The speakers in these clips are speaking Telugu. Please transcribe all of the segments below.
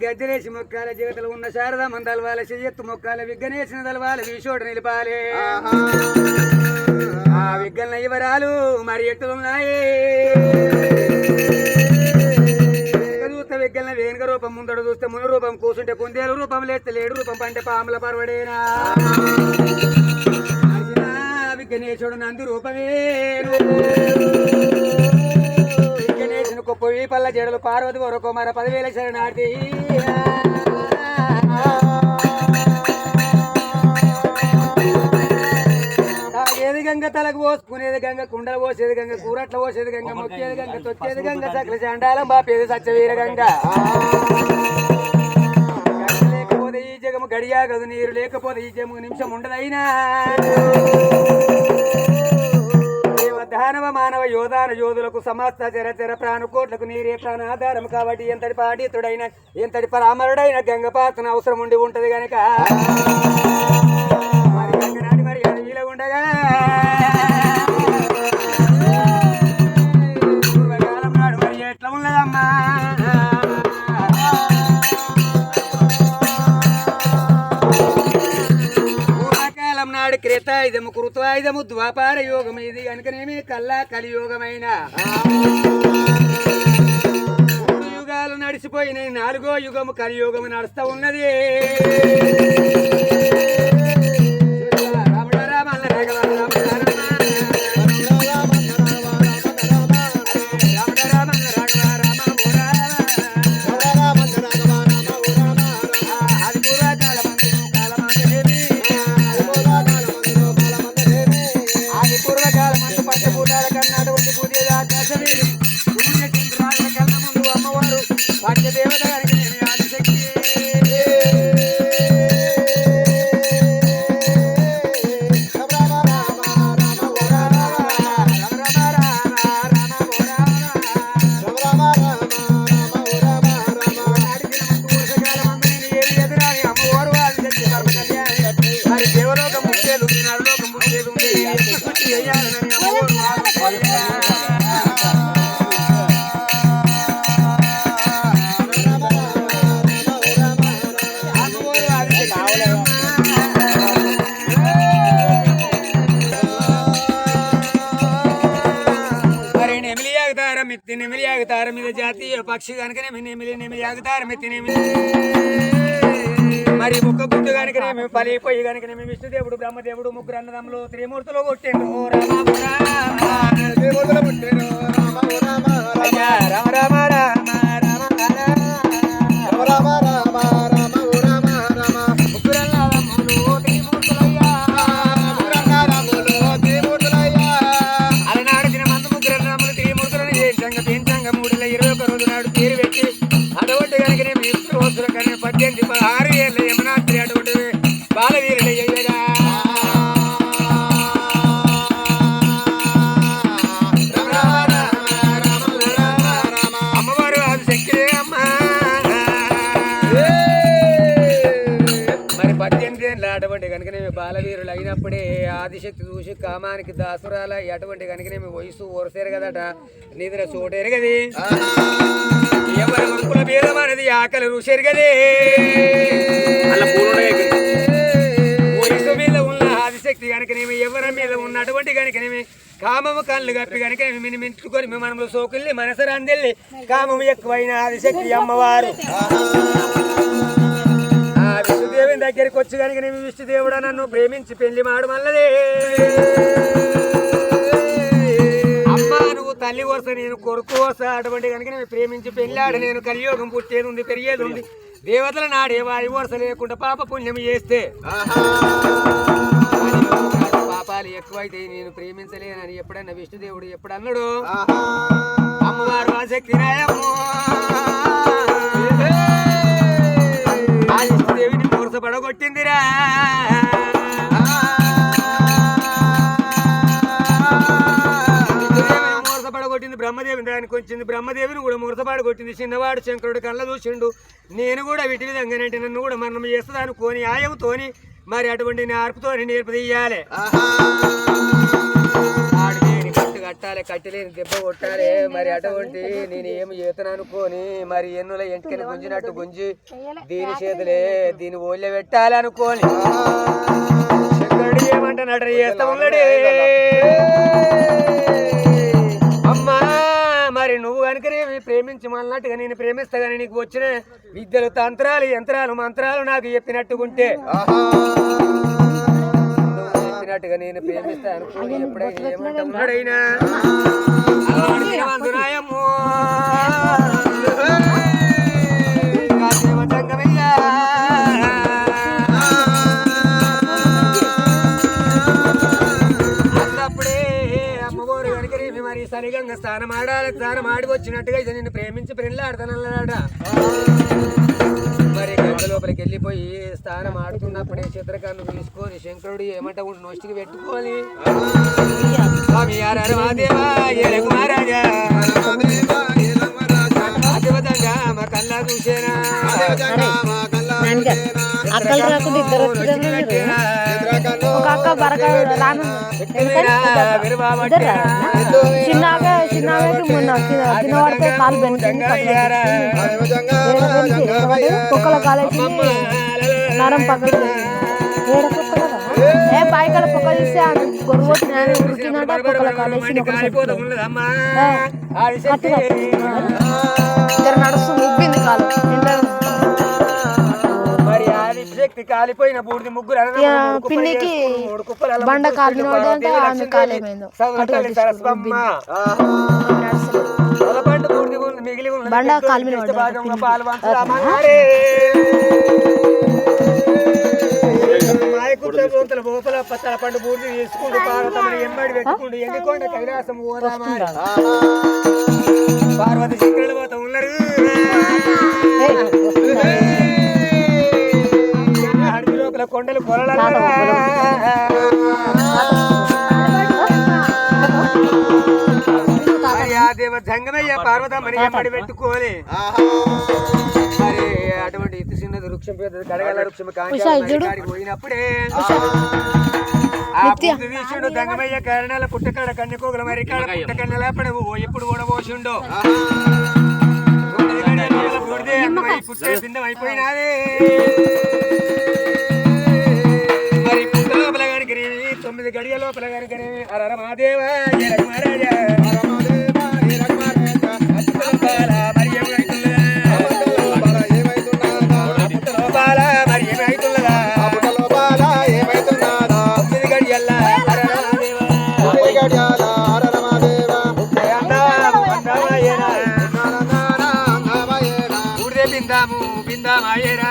గద్దెలేసి మొక్కాల జీవితంలో ఉన్న శారదమ్మ దళవాల చెయ్యెత్తు మొక్కాల విగ్గనేసిన దళవాల వీషోడు నిలిపాలి ఆ విగ్గల వివరాలు మరి ఎట్టున్నాయి చూస్తే విగ్గల వేనుక రూపం ముందడు చూస్తే మును రూపం కూర్చుంటే కుందేలు రూపం లేస్తే లేడు రూపం పంటే పాముల పర్వడేనా విగ్గనేశుడు నందు రూపమే విగ్గనేశుని గొప్ప వీపల్ల జడలు పార్వతి వరకు మర 10,000 శరణార్థి తాగేది గంగ తలకు పోసుకునేది గంగ కుండలు పోసేది గంగ కూరట్ల పోసేది గంగ మొక్కేది గంగ తొక్కేది గంగ సకల చండాలం బాపేది సత్యవీర గంగ లేకపోతే ఈ జగము గడియాగదు నీరు లేకపోతే ఈ జగము నిమిషం ఉండదైనా దానవ మానవ యోధాన యోధులకు సమస్త చరచర ప్రాణుకోట్లకు నీరే ప్రాణాధారం కాబట్టి ఎంతటి పాటితుడైన ఎంతటి పరామరుడైన గంగపాత్రను అవసరం ఉండి ఉంటది గనక మరి గంగనాటి మరి అడవిలో ఉండగా పూర్వకాలం నాడు మరి ఎట్లా ఉన్నదమ్మా నాడు క్రేతాయుధము కృతాయుధము ద్వాపార యోగం ఇది కనుకనేమి కల్లా కలియోగమైన 3 యుగాలు నడిచిపోయినాయి 4వ యుగము కలియోగము నడుస్తా ఉన్నది రాముడ రామ నెమిలి ఆగుతారు మీద జాతీయ పక్షి కనుకనేమి నెమిలి ఆగుతారు మెత్తినేమి మరి ముక్క గుడ్డు కనుకనేమి పలిపోయి కనుకనేమి విష్ణుదేవుడు బ్రహ్మదేవుడు ముగ్గురు అన్నదమ్ములు త్రిమూర్తులు కొట్టిండు రామ రామ రామ అటువంటి కనుక 16 ఏళ్ళ యమునాత్రి అటువంటి బాలవీరుడు అయ్యగా అమ్మవారు అది శక్తి అమ్మ మరి 18 ఏళ్ళ అటువంటి కనుకనేమి బాలవీరులు అయినప్పుడే ఆదిశక్తి చూసి కామానికి దాసురాల అటువంటి కనుకనేమి వయసు ఓరసేరు కదట నిద్ర చోటేరు కది ఎవరి మంకుల భేదం అనేది ఆకలి రుషేరు కదే వయసు మీద ఉన్న ఆదిశక్తి కనుకనేమి ఎవరి మీద ఉన్నటువంటి కనుకనేమి కామము కళ్ళు కప్పి కనుక మినిమించుకొని మనములు సోకుల్ని మనసు రందెల్లి కామము ఎక్కువైన ఆదిశక్తి అమ్మవారు ఆ విష్ణుదేవుని దగ్గరికి వచ్చి కనుక నేను విష్ణుదేవుడా నన్ను ప్రేమించి పెళ్లి మాడు మల్లదే అమ్మా నువ్వు తల్లి వరుస నేను కొడుకు వరుస అటువంటి కనుక నేను ప్రేమించి పెళ్ళాడు నేను కలియోగం పుట్టేది ఉంది పెరిగేది ఉంది దేవతల నాడే వారి వరుస లేకుండా పాప పుణ్యం చేస్తే పాపాలు ఎక్కువైతే నేను ప్రేమించలేనని ఎప్పుడన్నా విష్ణుదేవుడు ఎప్పుడు అన్నాడు అమ్మవారు ఆసక్తి నాయమ్మో ఆ విష్ణుదేవిని మూర్చపడగొట్టిందిరా మూర్చపడగొట్టింది బ్రహ్మదేవిని దానికి వచ్చింది బ్రహ్మదేవిని కూడా మూర్చపడగొట్టింది చిన్నవాడు శంకరుడు కళ్ళ చూసిండు నేను కూడా వీటి విధంగానంటే నన్ను కూడా మనం చేస్తుందాను కోని ఆయముతోని మరి అటువంటి నేర్పుతోని నేర్పు తీయాలి ఆడు దేని కట్టుగా కట్టాలి, కట్టలేని దెబ్బ కొట్టాలి. మరి అటువంటి నేను ఏమి చేతను అనుకోని మరి ఎన్నుల ఎంటికని గుంజినట్టు గుంజి దీని చేతులే దీని ఓళ్ళే పెట్టాలి అనుకోని శంకరుడు ఏమంటున్నాడు చేస్తా ఉన్నాడే. అమ్మా మరి నువ్వు కనుకనేమి ప్రేమించి మళ్ళన్నట్టుగా నేను ప్రేమిస్తా కానీ నీకు వచ్చిన విద్యలు తంత్రాలు యంత్రాలు మంత్రాలు నాకు చెప్పినట్టుకుంటే చెప్పినట్టుగా నేను ప్రేమిస్తా అనుకోని ఎప్పుడైనా ఏమంటున్నాడైనా మరి సరిగంగా స్నానం ఆడాలి, స్నానం ఆడి వచ్చినట్టుగా ఇది నిన్ను ప్రేమించి పెళ్ళాడతానన్నాడ. మరి గంట లోపలికి వెళ్ళిపోయి స్నానం ఆడుతున్నప్పుడే చిత్రకన్ను తీసుకొని శంకరుడు ఏమంట నొష్టికి పెట్టుకొని స్వామి మా కల్లా చూసేనా అక్కలు రాకుండా ఇద్దరు ఒక అక్క బరక చిన్నకి మొన్న చిన్నవాడితే కాలు కుక్కల కాలేసి నరం పక్కన ఏ బాయికాడ పొక్క తీస్తే గొర్రె ఉరికిందంట కుక్కల కాలేసి ఇద్దరు నడుస్తుంది ఉబ్బింది కాలు శక్తి కాలిపోయిన బూడిది ముగ్గురు పిన్నికి బండ కాలినోడు అంటే ఆమె కాలేమైందో బండ కాలిన మాయకుట్ల లోపల పత్తల పండు బూడిది తీసుకుంటూ పార్వతమ్మని ఎంబడి పెట్టుకుంటూ ఎండికొండ కైలాసం పోదామా పార్వతి శంకరుల పోత ఉన్నారు. అడవి లోపల కొండలు పొరల దేవ జంగమయ్య పార్వతమ్మని ఎంబడి పెట్టుకోలే. మరి అటువంటి ఇతి చిన్నది వృక్షం పెద్దది కడగల వృక్షం కాడికి పోయినప్పుడే ఆ తీసిండు దంగమయ్య కారణాల పుట్టకాడ కన్నెకోగల మరి కాడ పుట్టకన్నెల పడవు ఎప్పుడు ఓడబోసిండో పుట్టే పిండం అయిపోయినాదే. మరి పుట్ట లోపల కనుక 9 గడియ లోపల కనుక అర మాదేవ మహారాజా బిందాము బిందామాయేరా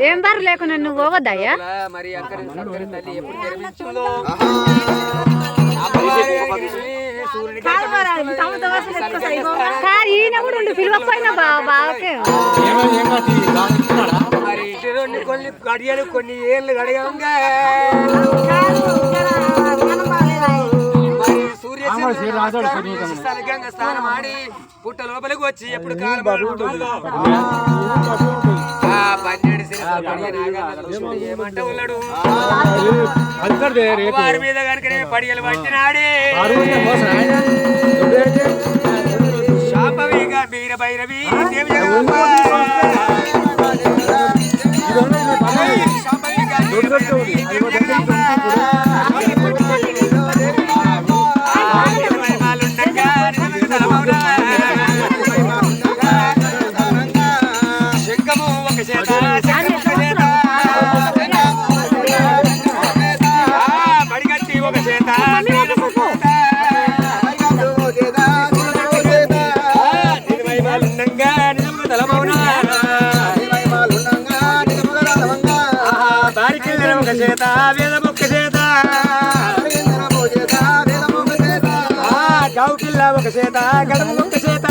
ఏం బారు లేకుండా నువ్వు పోవద్దయ్యా. మరి అక్కడ తల్లి ఎప్పుడు జన్మించిందో ఈయన కూడా పిలవకపోయినా బావకే మరి ఇటు కొన్ని గడియలు కొన్ని ఏళ్ళు గడగంగా మరి సూర్యగంగా స్నానం ఆడి పుట్ట లోపలికి వచ్చి ఎప్పుడు కాలం 12 ఏమంట ఉన్నాడు వారి మీద కనుకనే పడియలు పట్టినాడే. శాంభవిగా వీర భైరవి దేవి శంఖము ఒక చేత చేత వేదముక్క చేత గౌకిల్ల ఒక చేత గడము ఒక చేత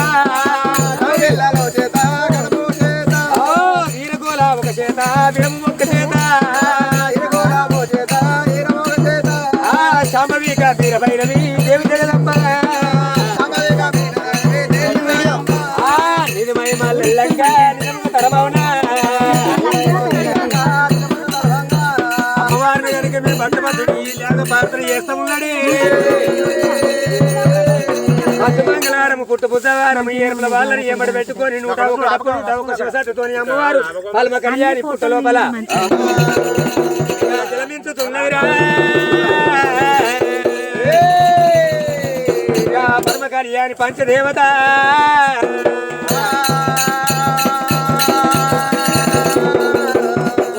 వీరగోళ ఒక చేత విడము ఒక చేత శాంభవిక వీరభైరవి దేవి జగదమ్మ నిజమై మల్లంగా నిజము తరమౌనా అమ్మవారిని కనుక మేము భక్తమంతుడి లేక పాత్ర చేస్తా ఉన్నాడు మంగళవారం పుట్టు బుధవారం ఏర్పుల వాళ్ళని ఏమడి పెట్టుకొని 101 శివసత్తుతోని అమ్మవారు పల్మ కళ్యాణి పుట్ట లోపల జలమించుతున్నదిరా పరమ కళ్యాణి పంచదేవత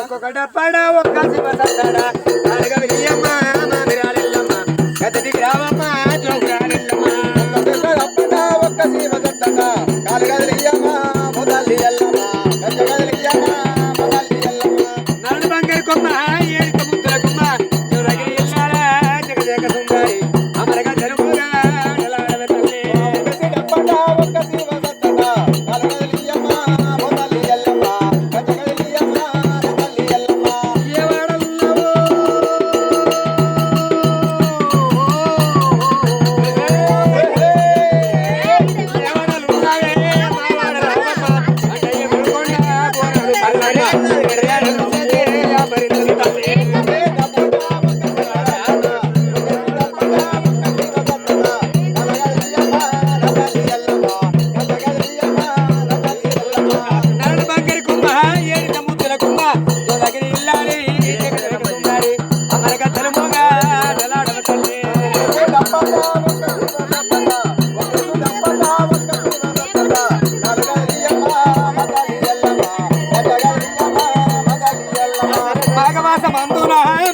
ఒక్కొక్కట పడ ఒక్క శివ సత్తాడ అడగవియమ్మ మామిరాలెల్లమ్మ గతదికి రావమ్మ జోగురాలెల్లమ్మ ఒక్క శివ సత్తాడ కాలగదియమ్మ మొదలియల్లమ్మ గజగదియమ్మ మొదలియల్లమ్మ నడు బంగారు కొమ్మ ఏడిక ముద్దల కొమ్మ జోరగిరి ఎల్లాల జగదేక సుందరి అమరగా జరుముగా నలాడవ తల్లి గసిడప్పట ఒక్క శివ సత్తాడ కాలగదియమ్మ మొదలియల్లమ్మ గజగదియమ్మ మొదలియల్లమ్మ ఏవాడల్లవో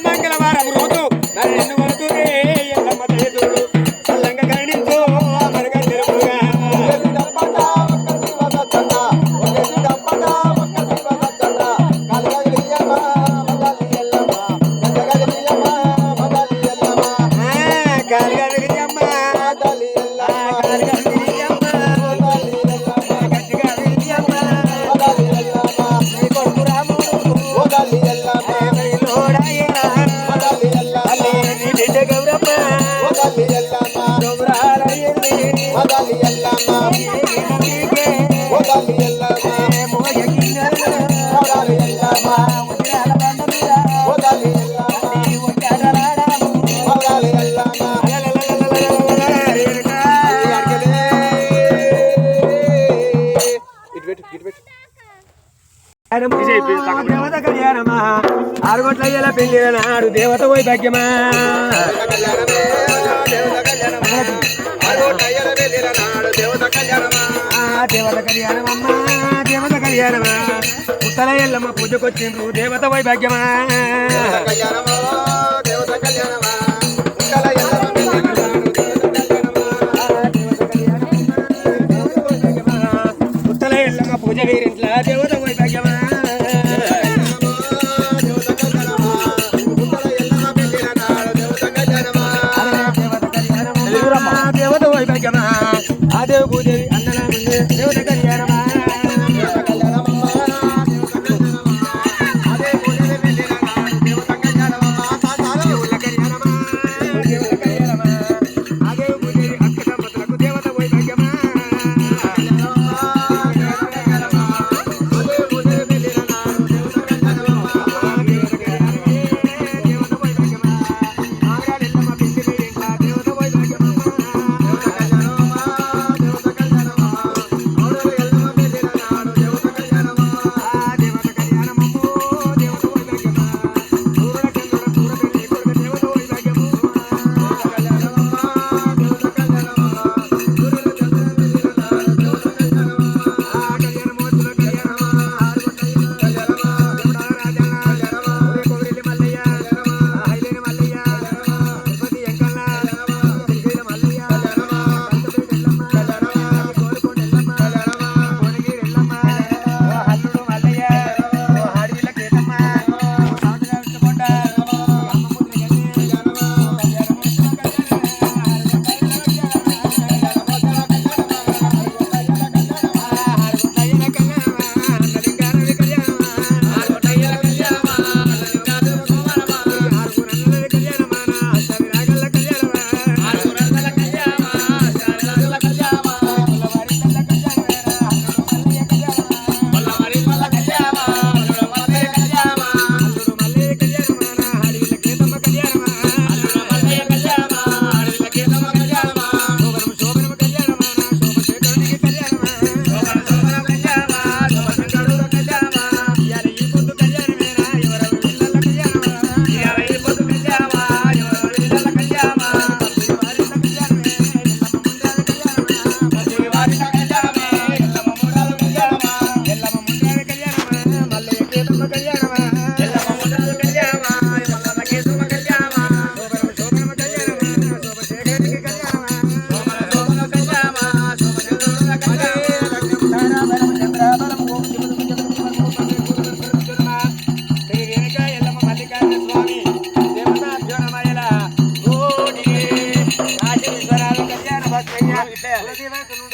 మంగళవారం రోజు నన్ను వలుతురే ఎల్లమ్మ తేజుడు చల్లంగా కరుణించు అమరగా జరుపుగా దేవత కళ్యాణమా 6 గంటల పెళ్లి నాడు దేవత పోయి భాగ్యమా దేవత కళ్యాణమమ్మా దేవత కళ్యాణమా పుట్టల ఎల్లమ్మ పూజకొచ్చిండ్రు దేవత పోయి భాగ్యమా పుట్టల ఎల్లమ్మ పూజ వీరింట్ల దేవత పోయి భాగ్యమా దేవత పోయి భాగ్యమా ఆ దేవ పూజవి అందన దేవత కళ్యాణమా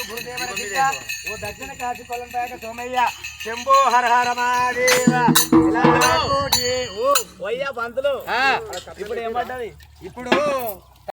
ముందు గురుదేవర దిక్క ఓ దక్షిణ కాశీ కొలంపేట సోమయ్య శంభో హర హర మహాదేవ పంతులు ఇప్పుడు ఏమంటది ఇప్పుడు